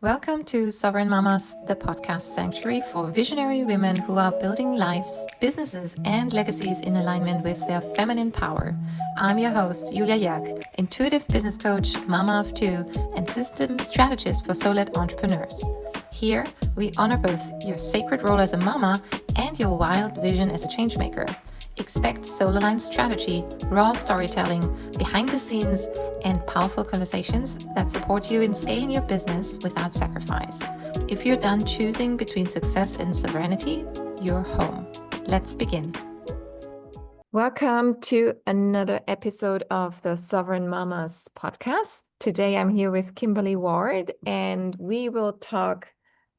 Welcome to Sovereign Mamas, the podcast sanctuary for visionary women who are building lives, businesses, and legacies in alignment with their feminine power. I'm your host, Julia Jörg, intuitive business coach, mama of two, and systems strategist for soul-led entrepreneurs. Here, we honor both your sacred role as a mama and your wild vision as a changemaker. Expect soul-aligned strategy, raw storytelling, behind the scenes, and powerful conversations that support you in scaling your business without sacrifice. If you're done choosing between success and sovereignty, you're home. Let's begin. Welcome to another episode of the Sovereign Mamas podcast. Today I'm here with Kimberly Ward, and we will talk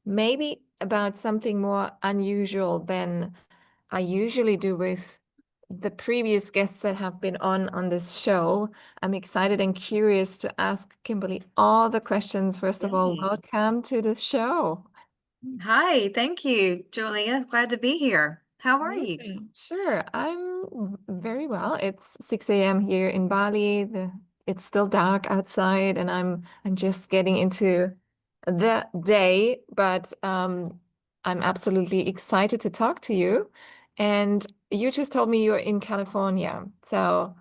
maybe about something more unusual than I usually do with the previous guests that have been on this show. I'm excited and curious to ask Kimberly all the questions. First of all, welcome to the show. Hi, thank you, Julia. Glad to be here. How are you? Sure, I'm very well. It's 6 a.m. here in Bali. It's still dark outside, and I'm just getting into the day, but I'm absolutely excited to talk to you. And you just told me you're in California. So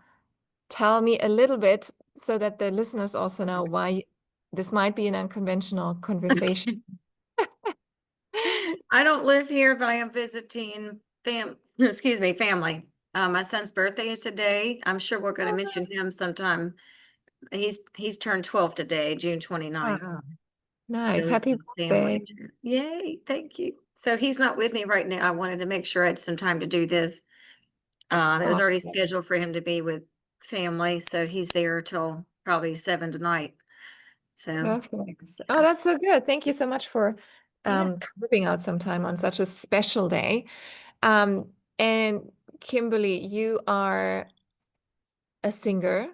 tell me a little bit so that the listeners also know why this might be an unconventional conversation. I don't live here, but I am visiting family. My son's birthday is today. I'm sure we're going to mention him sometime. He's turned 12 today, June 29th. Wow. Nice. So it's Happy a birthday. family trip. Yay, thank you. So he's not with me right now. I wanted to make sure I had some time to do this. It was already scheduled for him to be with family, so he's there till probably 7 tonight. So Perfect. Oh, that's so good. Thank you so much for carving out some time on such a special day. And Kimberly, you are a singer.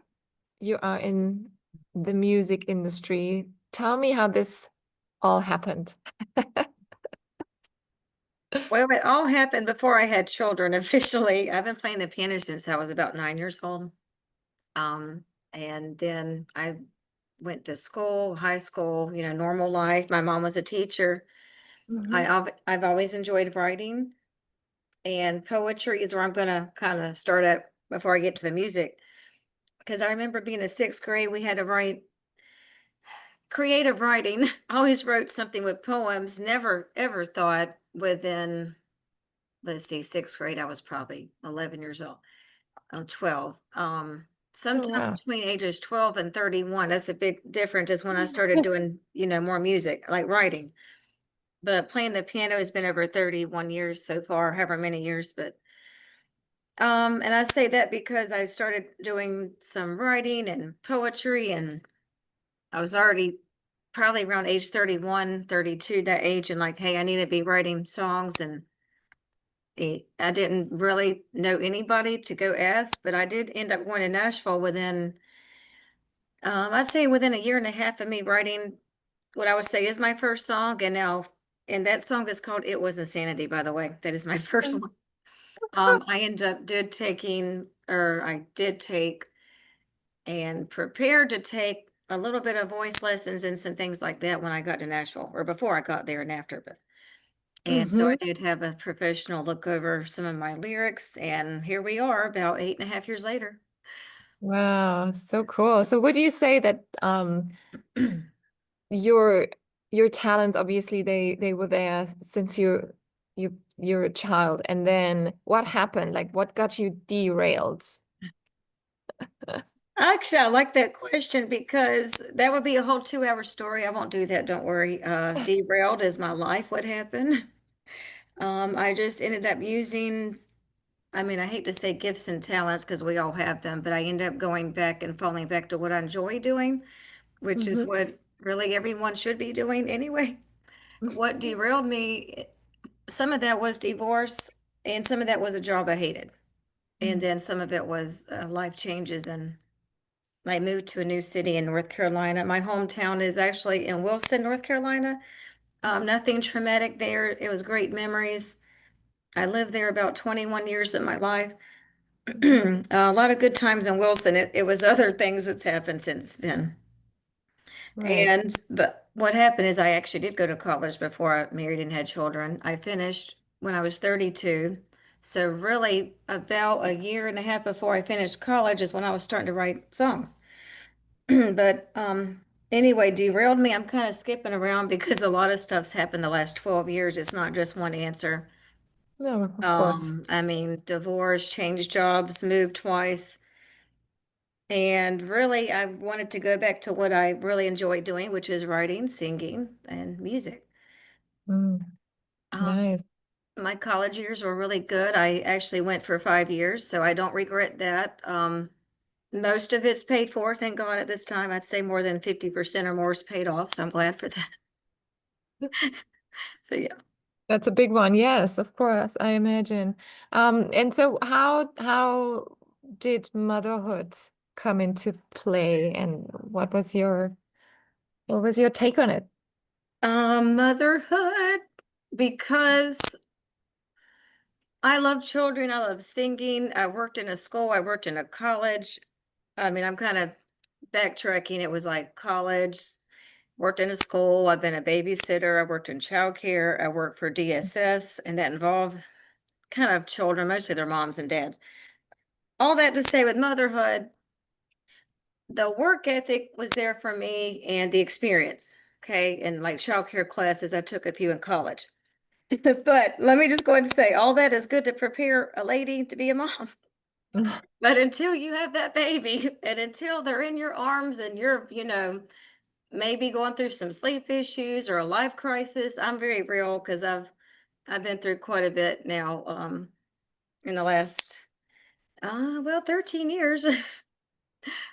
You are in the music industry. Tell me how this all happened. Well, it all happened before I had children officially. I've been playing the piano since I was about 9 years old. And then I went to school, high school, normal life. My mom was a teacher. I've always enjoyed writing, and poetry is where I'm going to kind of start at before I get to the music. Because I remember being in sixth grade, we had to write creative writing. I always wrote something with poems, never ever thought within, let's see, sixth grade, I was probably 11 years old. 12. Sometime wow. between ages 12 and 31. That's a big difference is when I started doing, more music, like writing. But playing the piano has been over 31 years so far, however many years. But and I say that because I started doing some writing and poetry, and I was already probably around age 31, 32, that age, and like, hey, I need to be writing songs. And I didn't really know anybody to go ask, but I did end up going to Nashville within, I'd say within a year and a half of me writing what I would say is my first song. And that song is called It Was Insanity, by the way. That is my first one. I ended up I did take and prepared to take a little bit of voice lessons and some things like that when I got to Nashville, or before I got there and after, and so I did have a professional look over some of my lyrics, and here we are about 8.5 years later. Wow, so cool. So would you say that your talents, obviously they were there since you're a child, and then what happened? Like what got you derailed? Actually, I like that question because that would be a whole 2-hour story. I won't do that, don't worry. Derailed is my life. What happened? I just ended up using, I mean, I hate to say gifts and talents because we all have them, but I ended up going back and falling back to what I enjoy doing, which is what really everyone should be doing anyway. What derailed me, some of that was divorce, and some of that was a job I hated. And then some of it was life changes, and I moved to a new city in North Carolina. My hometown is actually in Wilson, North Carolina. Nothing traumatic there. It was great memories. I lived there about 21 years of my life. A lot of good times in Wilson. It was other things that's happened since then. Right. what happened is I actually did go to college before I married and had children. I finished when I was 32. So really about a year and a half before I finished college is when I was starting to write songs. But anyway, derailed me. I'm kind of skipping around because a lot of stuff's happened the last 12 years. It's not just one answer. No, of course. I mean, divorce, changed jobs, moved twice. And really, I wanted to go back to what I really enjoy doing, which is writing, singing, and music. Mm, Um, nice. my college years were really good. I actually went for 5 years, so I don't regret that. Most of it's paid for, thank God at this time. I'd say more than 50% or more is paid off, so I'm glad for that. So yeah. That's a big one. Yes, of course, I imagine. And so how did motherhood come into play, and what was your take on it? Motherhood, because I love children, I love singing. I worked in a school, I worked in a college. I mean, I'm kind of backtracking. It was like college, worked in a school, I've been a babysitter, I worked in childcare, I worked for DSS, and that involved kind of children, mostly their moms and dads. All that to say with motherhood, the work ethic was there for me and the experience. Okay. And like childcare classes, I took a few in college. But let me just go ahead and say all that is good to prepare a lady to be a mom. But until you have that baby and until they're in your arms and you're, maybe going through some sleep issues or a life crisis, I'm very real because I've been through quite a bit now in the last 13 years.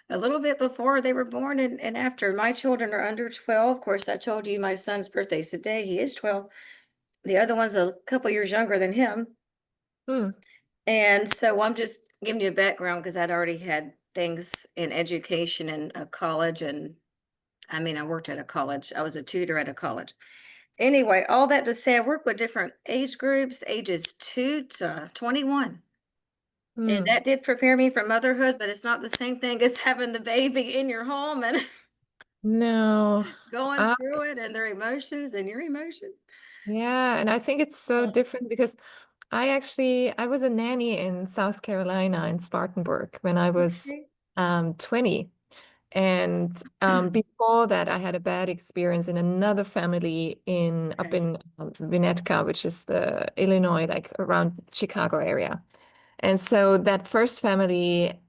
A little bit before they were born and after. My children are under 12. Of course, I told you my son's birthday's today. He is 12. The other one's a couple years younger than him. Hmm. And so I'm just giving you a background because I'd already had things in education and a college. And I mean, I worked at a college. I was a tutor at a college. Anyway, all that to say, I work with different age groups, ages 2 to 21. And Hmm. that did prepare me for motherhood, but it's not the same thing as having the baby in your home and No. going through it and their emotions and your emotions. Yeah, and I think it's so Yeah. different because I was a nanny in South Carolina in Spartanburg when I was Okay. 20. And before that, I had a bad experience in another family in up Okay. in Winnetka, which is the Illinois, like around Chicago area. And so that first family,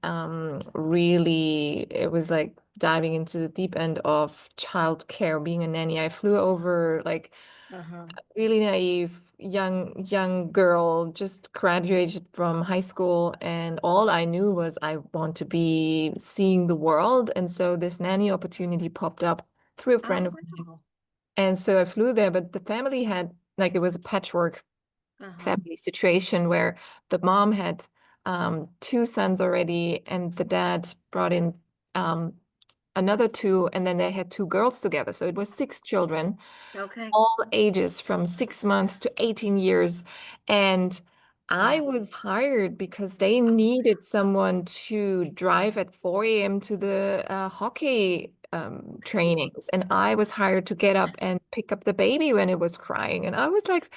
really, it was like diving into the deep end of childcare, being a nanny. I flew over like Uh-huh. really naive young girl, just graduated from high school, and all I knew was I want to be seeing the world. And so this nanny opportunity popped up through a friend Oh, of mine. wow. And so I flew there, but the family had like it was a patchwork Uh-huh. family situation where the mom had two sons already, and the dad brought in um, another two, and then they had two girls together. So it was six children, Okay. all ages from 6 months to 18 years. And I Wow. was hired because they needed someone to drive at 4 a.m. to the hockey Okay. trainings. And I was hired to get up and pick up the baby when it was crying. And I was like,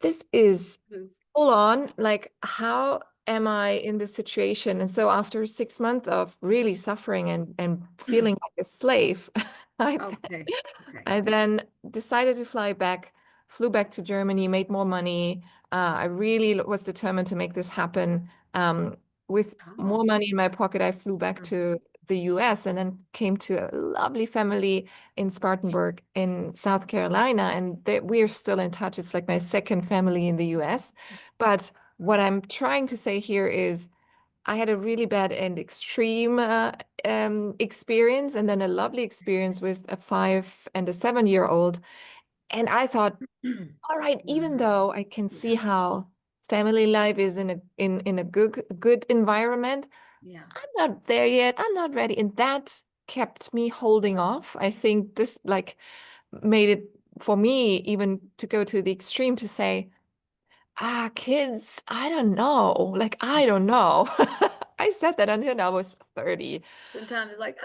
this is Yes. full on. Like, how am I in this situation? And so after 6 months of really suffering and feeling like a slave, I Okay. Okay. I then decided to fly back, flew back to Germany, made more money. I really was determined to make this happen. With more Oh. money in my pocket, I flew back Mhm. to the US and then came to a lovely family in Spartanburg in South Carolina. And we're still in touch. It's like my second family in the US. But what I'm trying to say here is I had a really bad and extreme experience, and then a lovely experience with a 5 and a 7-year-old. And I thought, all right, even Mhm. though I can see Yeah. how family life is in a good environment, Yeah. I'm not there yet. I'm not ready. And that kept me holding off. I think this like made it for me even to go to the extreme to say, kids, I don't know. Like, I don't know. I said that until I was 30. Sometimes it's like,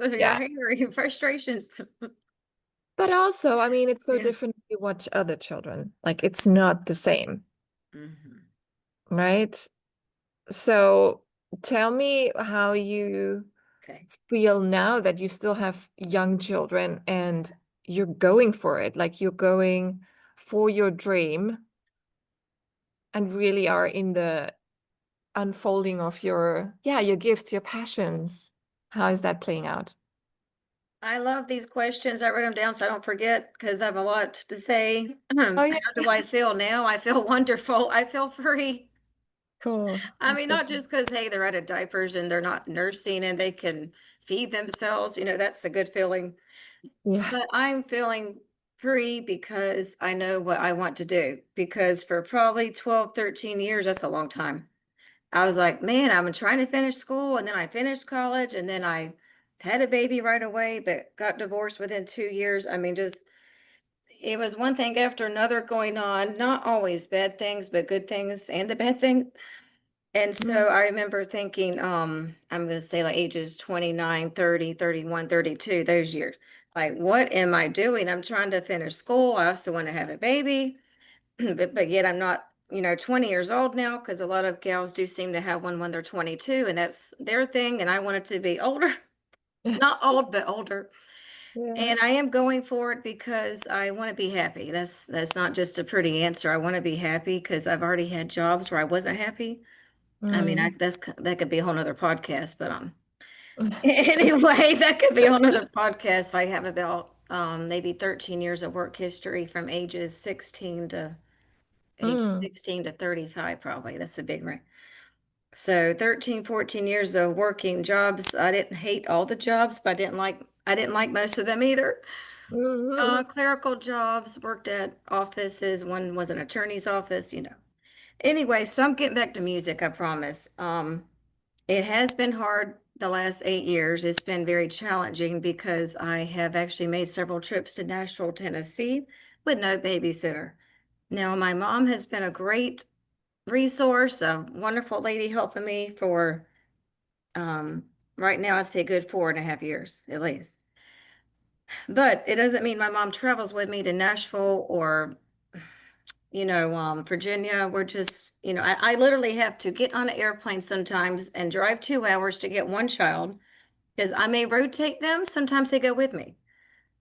your Yeah. anger, your frustrations. But also, I mean, it's so Yeah. different if you watch other children. Like it's not the same, Mhm. right? So tell me how you Okay. feel now that you still have young children and you're going for it. Like you're going for your dream and really are in the unfolding of your gifts, your passions. How is that playing out? I love these questions. I wrote them down so I don't forget because I have a lot to say. Oh How yeah, do I feel now? I feel wonderful. I feel free. cool. I mean, not just because, hey, they're out of diapers and they're not nursing and they can feed themselves. That's a good feeling. Yeah. But I'm feeling free because I know what I want to do. Because for probably 12, 13 years, that's a long time. I was like, man, I'm trying to finish school. And then I finished college. And then I had a baby right away, but got divorced within 2 years. I mean, just it was one thing after another going on, not always bad things, but good things and the bad thing. And Mm, so I remember thinking, I'm going to say like ages 29, 30, 31, 32, those years. Like, what am I doing? I'm trying to finish school. I also want to have a baby, but yet I'm not, 20 years old now because a lot of gals do seem to have one when they're 22 and that's their thing. And I wanted to be older, not old, but older. yeah. And I am going for it because I want to be happy. That's not just a pretty answer. I want to be happy because I've already had jobs where I wasn't happy. I mean, Mm. that could be a whole nother podcast, but anyway, that could be a whole nother podcast. I have about maybe 13 years of work history from ages Mm. 16 to 35, probably. That's a big range. So 13, 14 years of working jobs. I didn't hate all the jobs, but I didn't like most of them either. Mhm. Clerical jobs, worked at offices. One was an attorney's office. Anyway, so I'm getting back to music, I promise. It has been hard the last 8 years. It's been very challenging because I have actually made several trips to Nashville, Tennessee with no babysitter. Now, my mom has been a great resource, a wonderful lady helping me for um, right now, I'd say a good 4.5 years at least. But it doesn't mean my mom travels with me to Nashville or Virginia. We're just, I literally have to get on an airplane sometimes and drive 2 hours to get one child because I may rotate them. Sometimes they go with me.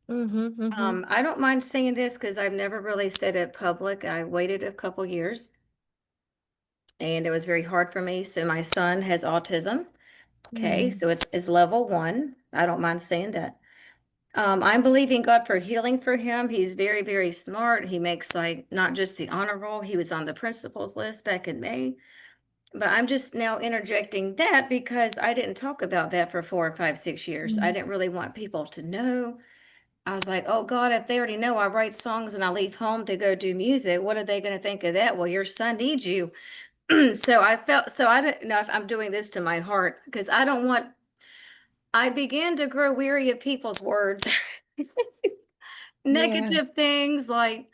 Mhm. Mhm. I don't mind saying this because I've never really said it public. I waited a couple years and it was very hard for me. So my son has autism. Okay, Mm. so it's level 1. I don't mind saying that. I'm believing God for healing for him. He's very, very smart. He makes like not just the honor roll. He was on the principals list back in May. But I'm just now interjecting that because I didn't talk about that for 4 or 5, 6 years. I Mm. didn't really want people to know. I was like, oh God, if they already know I write songs and I leave home to go do music, what are they going to think of that? Well, your son needs you. So I don't know if I'm doing this to my heart because I began to grow weary of people's words. Yeah. Negative things like,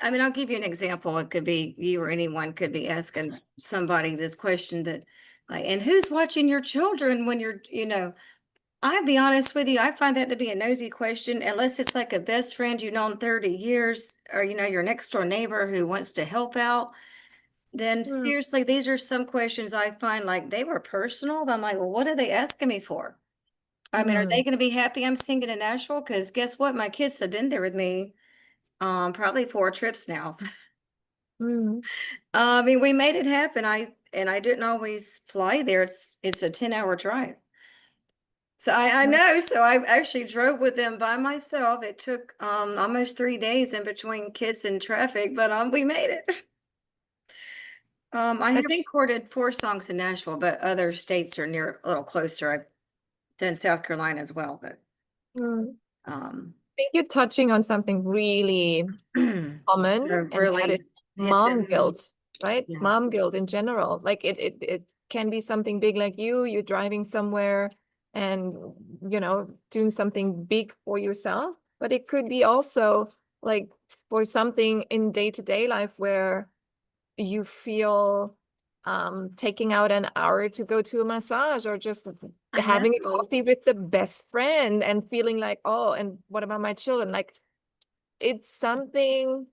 I mean, I'll give you an example. It could be you or anyone could be asking somebody this question, but like, and who's watching your children when I'll be honest with you, I find that to be a nosy question, unless it's like a best friend you've known 30 years, or your next door neighbor who wants to help out. Then Mm. seriously, these are some questions I find like they were personal. But I'm like, well, what are they asking me for? I mean, are they Mm. going to be happy I'm singing in Nashville? Because guess what? My kids have been there with me probably 4 trips now. Mm. I mean, we made it happen. I didn't always fly there. It's a 10-hour drive. So I know. So I actually drove with them by myself. It took almost 3 days in between kids and traffic, but we made it. I I have think recorded 4 songs in Nashville, but other states are near a little closer. I've done South Carolina as well, but mm, um I think you're touching on something really common, so and that is really hits it mom home. guilt, right? Yeah. Mom guilt in general. Like it can be something big like you're driving somewhere and doing something big for yourself, but it could be also like for something in day-to-day life where you feel taking out an hour to go to a massage, or just I having a know. coffee with the best friend and feeling like, oh, and what about my children? Like, it's something,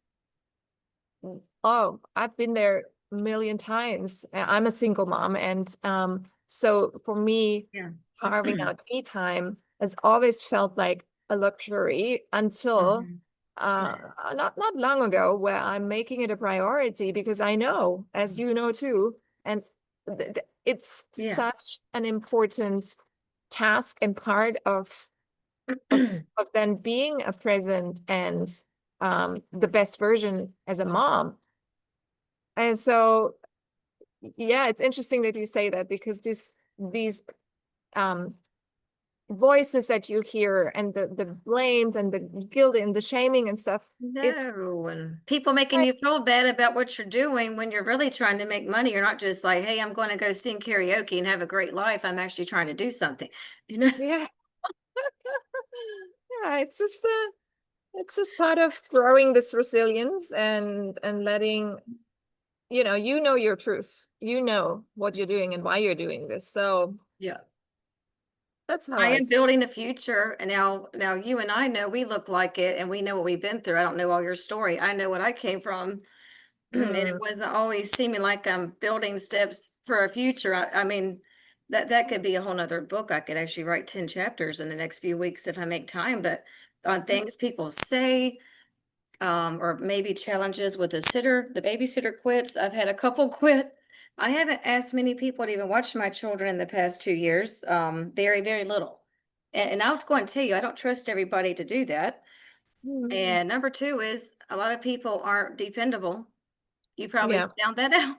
oh, I've been there a million times. I'm a single mom, and so for me, Yeah. carving out me time has always felt like a luxury until Mhm. not long ago, where I'm making it a priority, because I know, as you know too, and it's Yeah. such an important task and part of of then being a present and the best version as a mom. And so, yeah, it's interesting that you say that, because these um voices that you hear, and the blames and the guilt and the shaming and stuff, it's No, and people making like, you feel bad about what you're doing when you're really trying to make money. You're not just like, hey, I'm going to go sing karaoke and have a great life. I'm actually trying to do something, you know? yeah. Yeah, it's just part of growing this resilience, and letting you know your truth, you know what you're doing and why you're doing this. So Yeah. that's how I I am see. building a future, and now you and I know we look like it, and we know what we've been through. I don't know all your story. I know what I came from, and it Mm, wasn't always seeming like I'm building steps for a future. I mean, that could be a whole nother book. I could actually write 10 chapters in the next few weeks if I make time, but on things people say, or maybe challenges with the babysitter quits. I've had a couple quit. I haven't asked many people to even watch my children in the past 2 years. Very, very little. And I was going to tell you, I don't trust everybody to do that. mm, And number two is a lot of people aren't dependable. You probably yeah, found that out.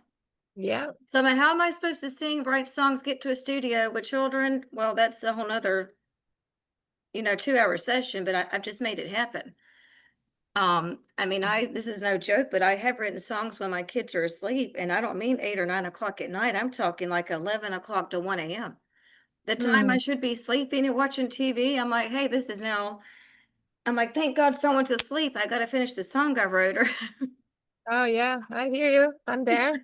yeah. So, I mean, how am I supposed to sing, write songs, get to a studio with children? Well, that's a whole nother, 2 hour session, but I've just made it happen. I mean, this is no joke, but I have written songs when my kids are asleep, and I don't mean 8 or 9 o'clock at night. I'm talking like 11 o'clock to 1 a.m. The time I Mm. should be sleeping and watching TV. I'm like, hey, this is now. I'm like, thank God someone's asleep. I got to finish the song I wrote. Or Oh yeah, I hear you. I'm there.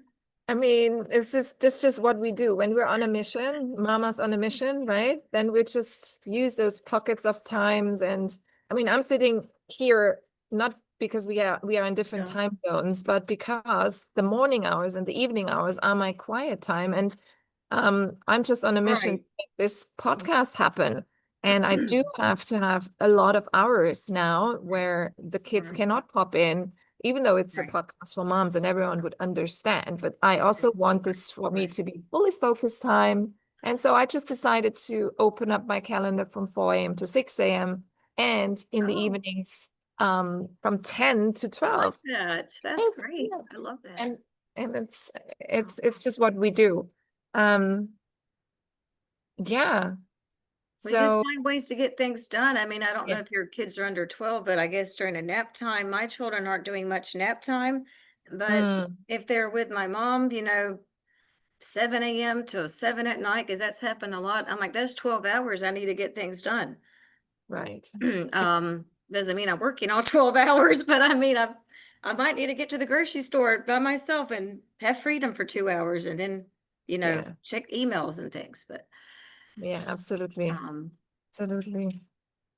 I mean, this just what we do when we're on a mission, mama's on a mission, right? Then we just use those pockets of times. And I mean, I'm sitting here not because we are in different yeah. time zones, but because the morning hours and the evening hours are my quiet time. And I'm just on a mission to Right. make this podcast happen. And I do have to have a lot of hours now where the kids Right. cannot pop in, even though it's a Right. podcast for moms and everyone would understand. But I also want this for me Right. to be fully focused time. And so I just decided to open up my calendar from 4 a.m. to 6 a.m. and in the Oh, evenings from 10 to I like 12. that. That's And, great. I love that. and and it's just what we do. Um yeah. We just So find ways to get things done. I mean, I don't know yeah. if your kids are under 12, but I guess during a nap time, my children aren't doing much nap time. But Mm, if they're with my mom, 7 a.m. to 7 at night, because that's happened a lot. I'm like, that's 12 hours. I need to get things done. right. Doesn't mean I'm working all 12 hours, but I mean, I might need to get to the grocery store by myself and have freedom for 2 hours and then, Yeah. check emails and things. But, Yeah, absolutely. um, Absolutely.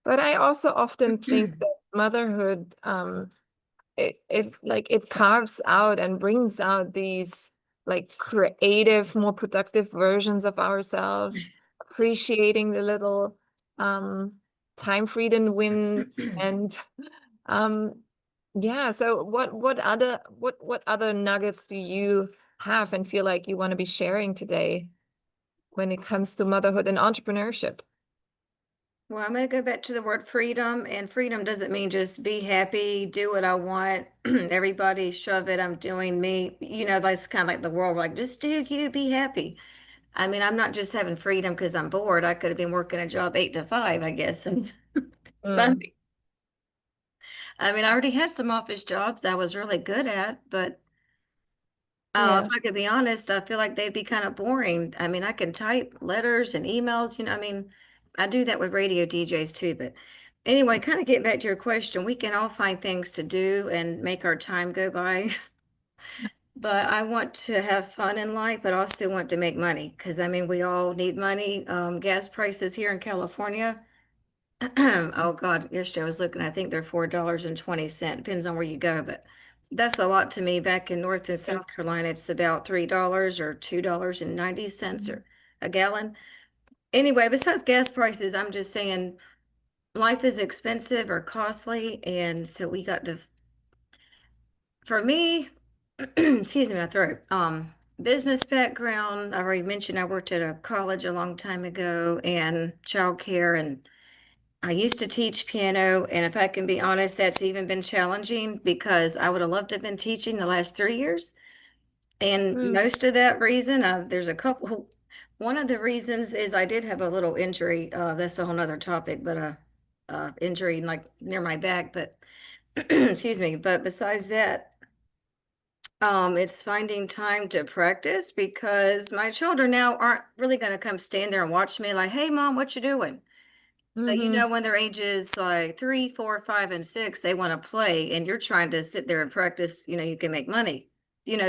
But I also often think that motherhood, it carves out and brings out these like creative, more productive versions of ourselves, appreciating the little um time freedom wins. And um yeah, so what other nuggets do you have and feel like you want to be sharing today when it comes to motherhood and entrepreneurship? well, I'm going to go back to the word freedom, and freedom doesn't mean just be happy, do what I want, everybody shove it, I'm doing me. That's kind of like the world, like just do you, be happy. I mean, I'm not just having freedom because I'm bored. I could have been working a job 8 to 5, I guess. And but Mm, I mean, I already had some office jobs I was really good at, but if yeah. I could be honest, I feel like they'd be kind of boring. I mean, I can type letters and emails, I mean, I do that with radio DJs too. But anyway, kind of getting back to your question, we can all find things to do and make our time go by. But I want to have fun in life, but also want to make money because I mean, we all need money. Gas prices here in California. Oh God, yesterday I was looking, I think they're $4.20. Depends on where you go, but that's a lot to me. Back in North and South Carolina, it's about $3 or $2.90 or a gallon. Anyway, besides gas prices, I'm just saying life is expensive or costly, and so we got to, for me, excuse me, my throat. Business background. I already mentioned I worked at a college a long time ago and childcare, and I used to teach piano. And if I can be honest, that's even been challenging because I would have loved to have been teaching the last 3 years. And Mm. most of that reason, there's a couple. One of the reasons is I did have a little injury. That's a whole nother topic, but injury like near my back. But excuse me. But besides that, it's finding time to practice because my children now aren't really going to come stand there and watch me like, "Hey, mom, what you doing?" But you Mm-hmm. know, when their ages like 3, 4, 5, and 6, they want to play, and you're trying to sit there and practice. You can make money.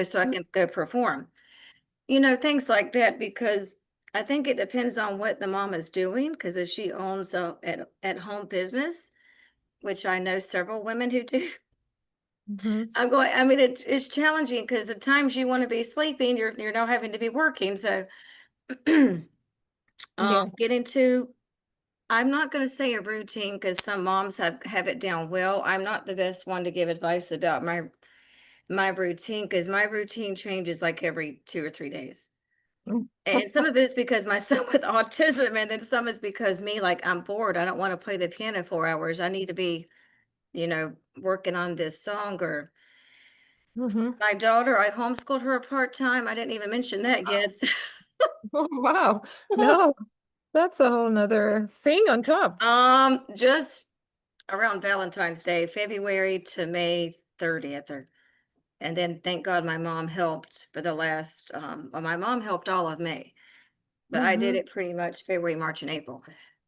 So I can go perform. Things like that because I think it depends on what the mom is doing. Because if she owns a at home business, which I know several women who do, Mm-hmm. I'm going. I mean, it's challenging because at times you want to be sleeping, you're now having to be working. So, Yes. getting to, I'm not going to say a routine because some moms have it down well. I'm not the best one to give advice about my routine because my routine changes like every 2 or 3 days. And some of it is because my son with autism, and then some is because me, like I'm bored. I don't want to play the piano 4 hours. I need to be, working on this song. Or Mm-hmm. my daughter, I homeschooled her part-time. I didn't even mention that yet. Oh, wow. No, that's a whole nother thing on top. Just around Valentine's Day, February to May 30th, and then thank God my mom helped for the last, well, my mom helped all of May, but I did Mm-hmm. it pretty much February, March, and April.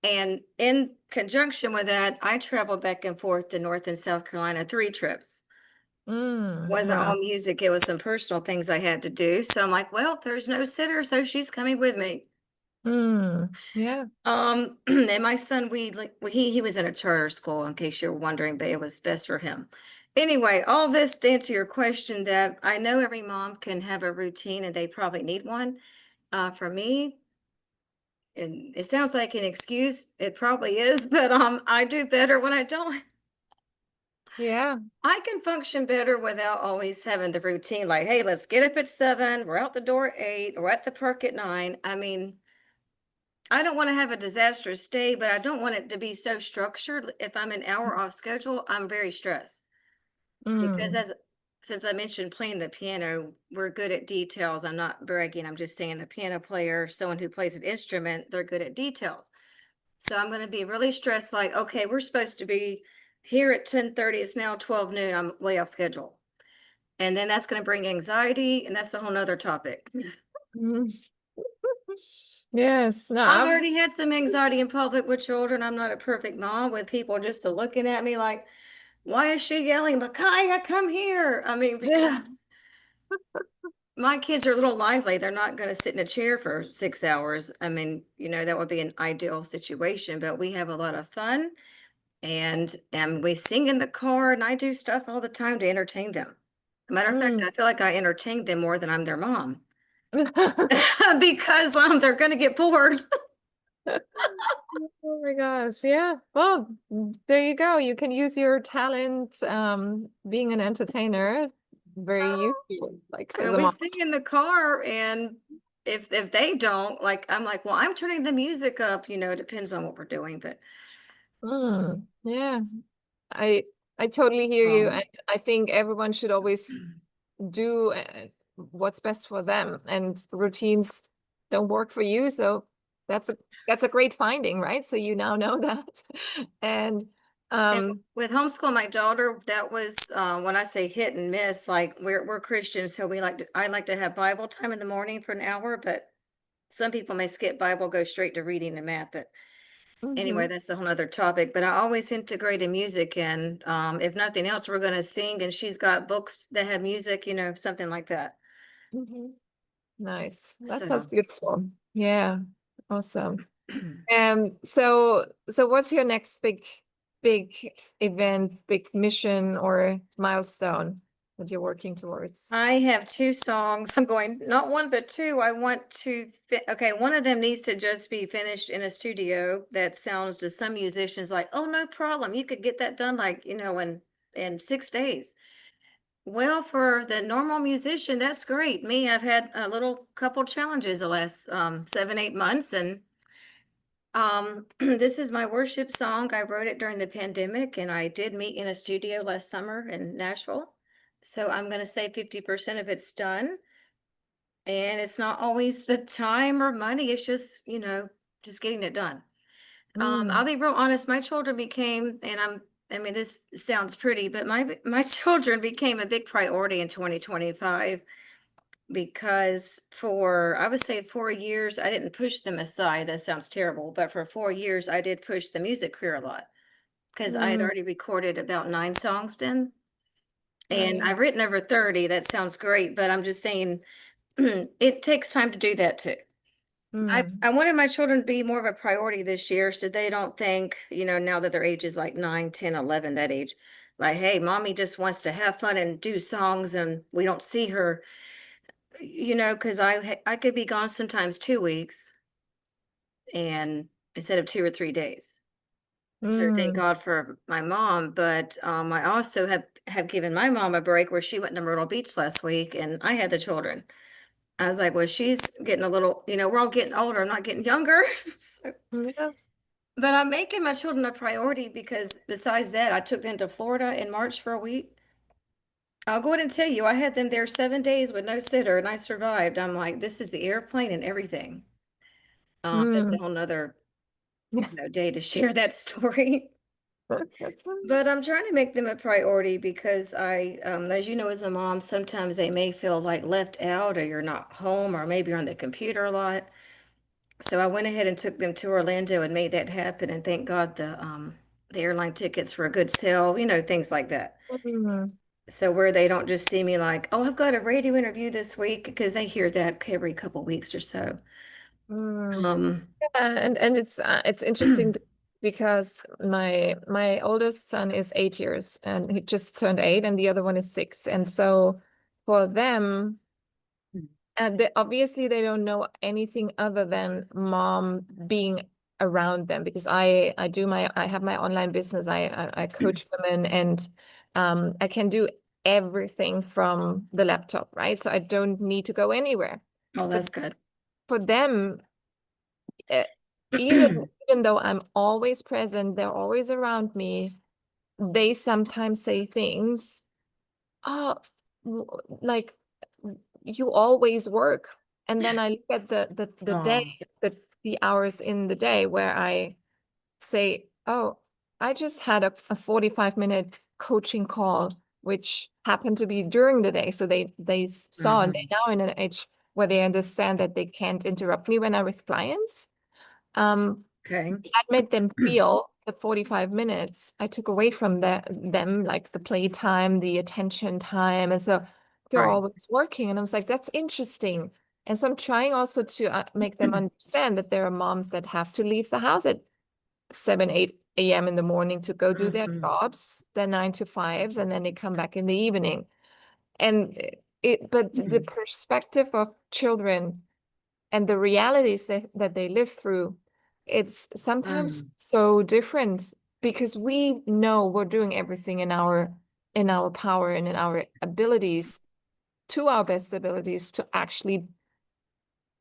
And in conjunction with that, I traveled back and forth to North and South Carolina 3 trips. Wasn't Wow. all music, it was some personal things I had to do. So I'm like, well, there's no sitter, so she's coming with me. Yeah. And my son, we like he was in a charter school, in case you're wondering, but it was best for him. Anyway, all this to answer your question, that I know every mom can have a routine and they probably need one. For me, and it sounds like an excuse, it probably is, but I do better when I don't. Yeah. I can function better without always having the routine, like, hey, let's get up at 7, we're out the door at 8, we're at the park at 9. I mean, I don't want to have a disastrous day, but I don't want it to be so structured. If I'm an hour off schedule, I'm very stressed because Mm. since I mentioned playing the piano, we're good at details. I'm not bragging. I'm just saying a piano player, someone who plays an instrument, they're good at details. So I'm going to be really stressed. Like, okay, we're supposed to be here at 10:30. It's now 12 noon. I'm way off schedule. And then that's going to bring anxiety. And that's a whole nother topic. Mm. Yes. No, I've already had some anxiety in public with children. I'm not a perfect mom, with people just looking at me like, why is she yelling, Micaiah, come here? I mean, yeah. because my kids are a little lively. They're not going to sit in a chair for 6 hours. I mean, that would be an ideal situation, but we have a lot of fun, and we sing in the car, and I do stuff all the time to entertain them. Matter of fact, Mm. I feel like I entertain them more than I'm their mom because they're going to get bored. Oh my gosh. Yeah. Well, there you go. You can use your talent, being an entertainer very useful, like I as mean, a we mom. sing in the car, and if they don't, like, I'm like, well, I'm turning the music up. It depends on what we're doing, but Yeah. I I totally hear you. um, I think everyone should always do what's best for them, and routines don't work for you. So that's a great finding, right? So you now know that. And and um with homeschool my daughter, that was, when I say hit and miss, like we're Christians, so I like to have Bible time in the morning for an hour, but some people may skip Bible, go straight to reading and math. But Anyway, Mhm. that's a whole nother topic, but I always integrated music in. If nothing else, we're gonna sing and she's got books that have music, something like that. Mhm. Nice. That sounds So beautiful. Yeah. Awesome. So what's your next big event, big mission or milestone that you're working towards? I have two songs. I'm going, not one, but two. I want to, okay, one of them needs to just be finished in a studio that sounds to some musicians like, oh, no problem. You could get that done like, in 6 days. Well, for the normal musician, that's great. Me, I've had a little couple challenges the last 7, 8 months, and this is my worship song. I wrote it during the pandemic, and I did meet in a studio last summer in Nashville. So I'm going to say 50% of it's done, and it's not always the time or money. It's just just getting it done. I'll Mm, be real honest. My children became, and I mean, this sounds pretty, but my children became a big priority in 2025 because for, I would say 4 years, I didn't push them aside. That sounds terrible, but for 4 years, I did push the music career a lot because I had mm, already recorded about 9 songs then. And right. I've written over 30. That sounds great, but I'm just saying it takes time to do that too. Mm, I wanted my children to be more of a priority this year so they don't think, now that their age is like 9, 10, 11, that age, like, hey, mommy just wants to have fun and do songs and we don't see her, because I could be gone sometimes 2 weeks and instead of 2 or 3 days. So thank mm, God for my mom, but I also have given my mom a break where she went to Myrtle Beach last week and I had the children. I was like, well, she's getting a little, we're all getting older, I'm not getting younger. So, yeah. but I'm making my children a priority because besides that, I took them to Florida in March for a week. I'll go ahead and tell you, I had them there 7 days with no sitter and I survived. I'm like, this is the airplane and everything. That's a Mm. whole nother, day to share that story. But I'm trying to make them a priority because as you know, as a mom, sometimes they may feel like left out or you're not home or maybe you're on the computer a lot. So I went ahead and took them to Orlando and made that happen. And thank God the airline tickets were a good sale, things like that. Mm, So where they don't just see me like, oh, I've got a radio interview this week because they hear that every couple weeks or so. mm. Um, Yeah, and it's interesting because my oldest son is 8 years and he just turned 8 and the other one is 6. And so for them, obviously they don't know anything other than mom being around them because I have my online business. I coach women and I can do everything from the laptop, right? So I don't need to go anywhere. oh, But that's good. for them, uh, even even though I'm always present, they're always around me, they sometimes say things, oh, like you always work. And then I look at the day, Oh, the hours in the day where I say, oh, I just had a 45-minute coaching call, which happened to be during the day. So they saw and they're mhm. now in an age where they understand that they can't interrupt me when I'm with clients. Um, Okay. I made them feel the 45 minutes I took away from them, like the playtime, the attention time. And so they're Right. always working. And I was like, that's interesting. And so I'm trying also to make them understand that there are moms that have to leave the house at 7, 8 a.m. in the morning to go do their Mhm. jobs, their 9 to 5s, and then they come back in the evening. And but the Mhm. perspective of children and the realities that they live through, it's sometimes Mm. so different because we know we're doing everything in our power and in our abilities to our best abilities to actually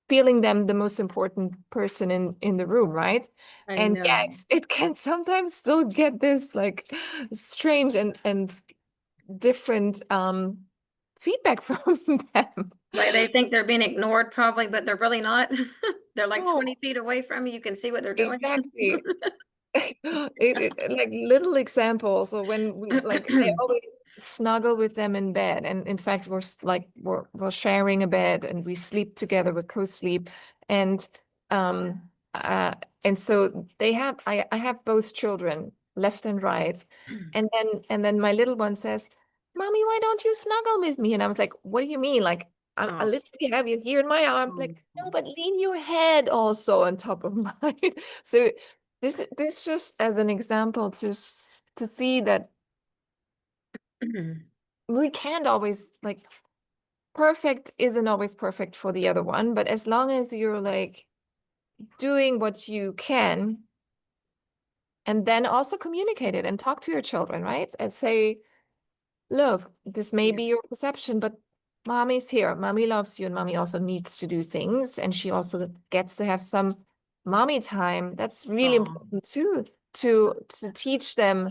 feeling them the most important person in the room, right? I And know. yet it can sometimes still get this like strange and different feedback from them. Like they think they're being ignored probably, but they're really not. They're like No, 20 feet away from you. You can see what they're doing. exactly. Like little examples. So when we like, I always snuggle with them in bed, and in fact, we're sharing a bed, and we sleep together. We co-sleep, and and so I have both children, left and right. And then my little one says, "Mommy, why don't you snuggle with me?" And I was like, "What do you mean? Like, I Oh, literally have you here in my arm." Like, no, oh, but lean your head also on top of mine. So this just as an example to see that we can't always, like, perfect isn't always perfect for the other one, but as long as you're like doing what you can, and then also communicate it and talk to your children, right? And say, look, this may yeah. be your perception, but mommy's here. Mommy loves you, and mommy also needs to do things, and she also gets to have some mommy time. That's really Oh, important too, to teach them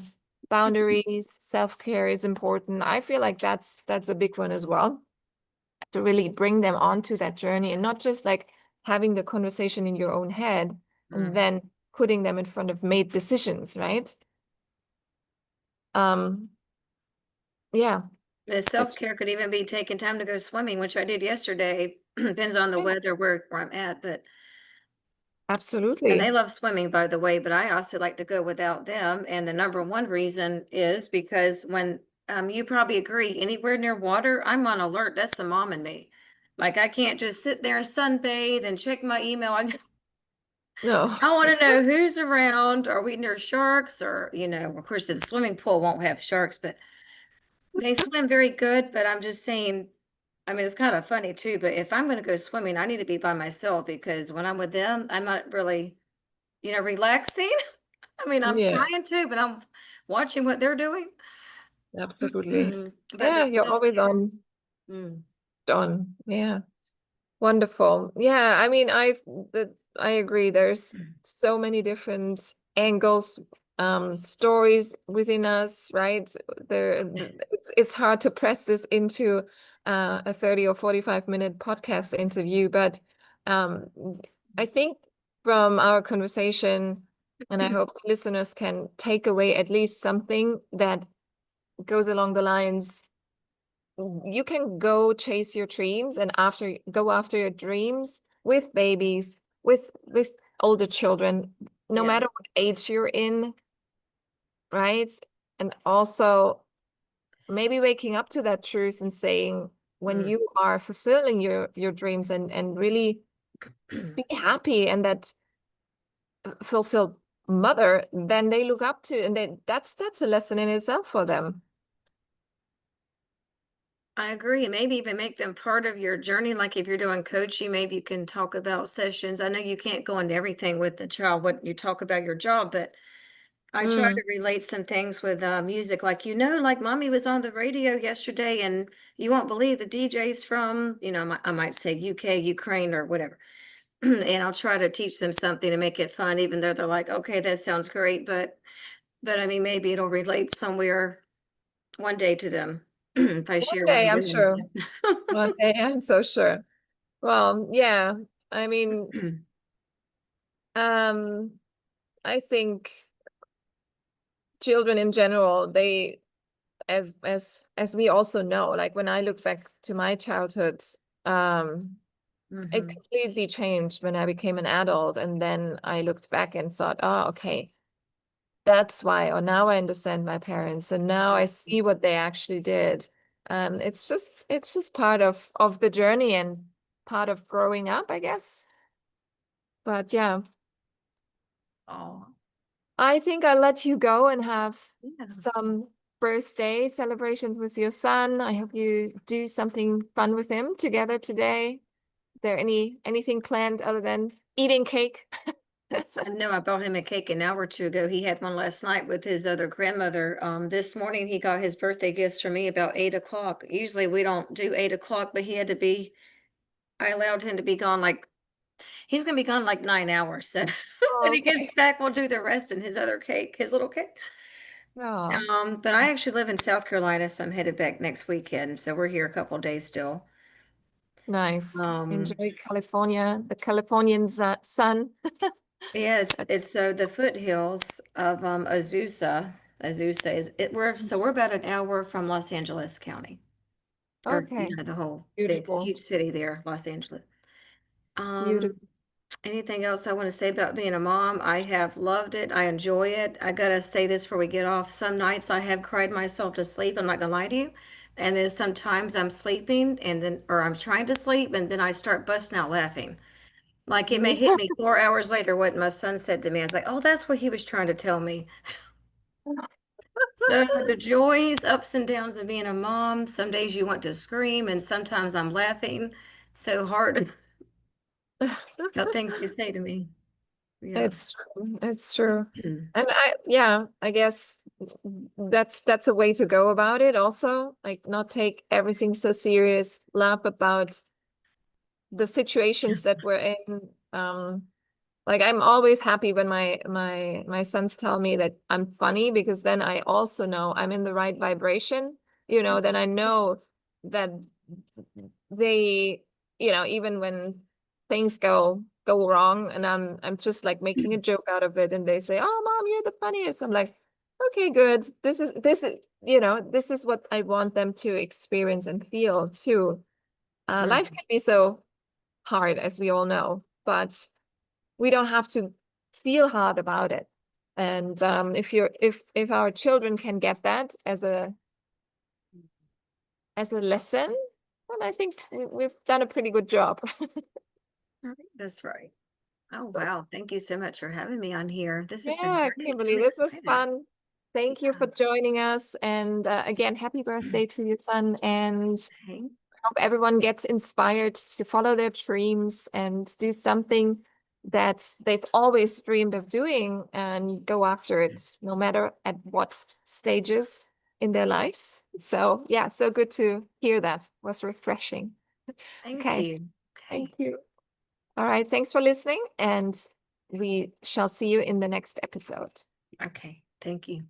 boundaries. Self-care is important. I feel like that's a big one as well, to really bring them onto that journey and not just like having the conversation in your own head and mm. then putting them in front of made decisions, right? Um, yeah, The it's self-care could even be taking time to go swimming, which I did yesterday. Depends on the yeah, weather where I'm at, but and they absolutely. love swimming, by the way, but I also like to go without them. And the number one reason is because when you probably agree, anywhere near water, I'm on alert. That's the mom in me. Like I can't just sit there and sunbathe and check my email. No. I want to know who's around. Are we near sharks? Or, of course, the swimming pool won't have sharks, but they swim very good. But I'm just saying, I mean, it's kind of funny too. But if I'm going to go swimming, I need to be by myself because when I'm with them, I'm not really, relaxing. I mean, I'm Yeah, trying to, but I'm watching what they're doing. absolutely. But Yeah, the you're always self-care. Mm, on. Yeah. Wonderful. Yeah, I mean, I agree. There's so many different angles, stories within us, right? It's hard to press this into a 30 or 45-minute podcast interview, but um, I think from our conversation, and I hope listeners can take away at least something that goes along the lines, you can go chase your dreams and go after your dreams with babies, with older children, no yeah. matter what age you're in, right? And also maybe waking up to that truth and saying, when Mm. you are fulfilling your dreams and really be happy and that fulfilled mother, then they look up to, and then that's a lesson in itself for them. I agree. Maybe even make them part of your journey. Like if you're doing coaching, maybe you can talk about sessions. I know you can't go into everything with the child, what you talk about your job, but I try Mm. to relate some things with music. Like, like mommy was on the radio yesterday and you won't believe the DJ's from, I might say UK, Ukraine or whatever. And I'll try to teach them something to make it fun, even though they're like, okay, that sounds great. But I mean, maybe it'll relate somewhere one day to them if I One share what day, I'm I'm doing with sure. One day, I'm so sure. Well, yeah. I mean, them. um, I think children in general, they, as we also know, like when I look back to my childhood, it Hmm. completely changed when I became an adult. And then I looked back and thought, oh, okay, that's why, or now I understand my parents, and now I see what they actually did. It's just part of the journey and part of growing up, I guess. But yeah, Oh, I think I'll let you go and have yeah. some birthday celebrations with your son. I hope you do something fun with him together today. Is there anything planned other than eating cake? I know I bought him a cake an hour or two ago. He had one last night with his other grandmother. This morning he got his birthday gifts from me about 8 o'clock. Usually we don't do 8 o'clock, but I allowed him to be gone he's gonna be gone like 9 hours. So when he Okay. gets back, we'll do the rest in his other cake, his little cake. Oh, But I actually live in South Carolina, so I'm headed back next weekend. So we're here a couple days still. nice. Um, Enjoy California, the Californian sun. yes, That's it's so the foothills of Azusa. Azusa is it we're about an hour from Los Angeles County. Or okay. the whole big Beautiful. huge city there, Los Angeles. Um, Beautiful. Anything else I want to say about being a mom? I have loved it. I enjoy it. I gotta say this before we get off. Some nights I have cried myself to sleep. I'm not gonna lie to you. And then sometimes I'm sleeping and then, or I'm trying to sleep and then I start busting out laughing. Like it may hit me 4 hours later what my son said to me. I was like, oh, that's what he was trying to tell me. So the joys, ups and downs of being a mom. Some days you want to scream and sometimes I'm laughing so hard at things you say to me. Yeah. It's true. It's true. And I guess that's a way to go about it also. Like not take everything so serious, laugh about the situations that we're in. Like I'm always happy when my sons tell me that I'm funny, because then I also know I'm in the right vibration, then I know that they, even when things go wrong and I'm just like making a joke out of it and they say, "Oh, mom, you're the funniest." I'm like, "Okay, good. This is what I want them to experience and feel too." Life can be so hard, as we all know, but we don't have to feel hard about it. And if our children can get that as a lesson, then I think we've done a pretty good job. That's right. Oh, wow. Thank you so much for having me on here. This has been Yeah, great. Kimberly, I'm this was excited. fun. Thank you for joining us. And again, happy birthday to your son. And Okay. hope everyone gets inspired to follow their dreams and do something that they've always dreamed of doing and go after it, no matter at what stages in their lives. So yeah, so good to hear that. It was refreshing. Thank Okay, you. thank Okay. you. All right, thanks for listening, and we shall see you in the next episode. Okay. Thank you.